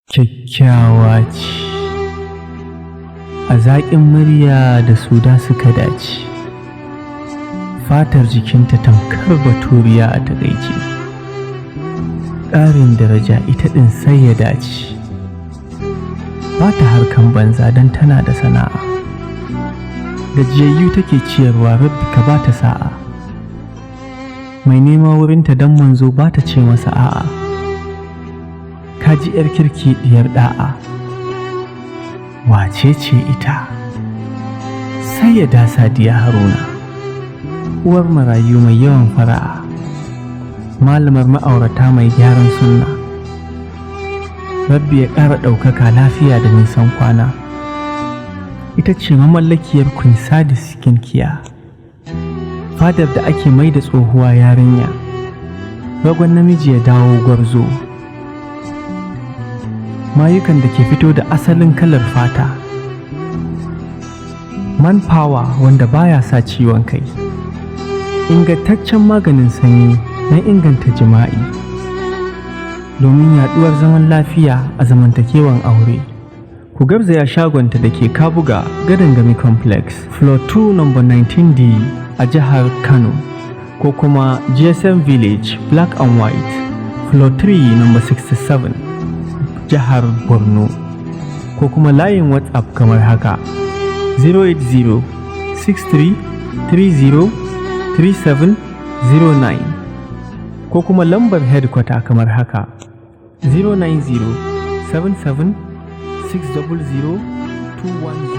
kyakkyawa ce, a zaƙin murya da suda suka dace, fatar jikinta tamkar baturiya a taƙaice, ƙarin daraja ita ɗin sai ya dace, ba ta harkan banza don tana da sana'a, gajiyayyu take ciyarwa rabbi ka ba ta sa'a, mai nema wurinta don manzo ba ta ce masa a'a. Ka ji 'yar kirki diyar da'a, wace ce ita? Sai ya dasa diya Haruna, uwar marayu mai yawan fara'a, malamar ma'aurata mai gyaran sunna. Rabbi ya ƙara ɗaukaka lafiya da nisan kwana. Ita ce mamallakiyar Queen Sadis Skincare, fadar da ake mai da tsohuwa yarinya, ragon namiji ya dawo gwarzo. Mayukan da ke fito da asalin kalar fata, manpower wanda baya sa ciwon kai, ingantaccen maganin sanyi na inganta jima'i domin yaduwar zaman lafiya a zamantakewan aure. Ku garzaya shagonta da ke Kabuga Gadon Gami Complex, Floor 2 number 19D a jihar Kano, ko kuma GSM Village Black and White, Floor 3 number 67 jihar Borno, ko kuma layin WhatsApp kamar haka 08063303709, ko kuma lambar headquarter kamar haka 09077600210.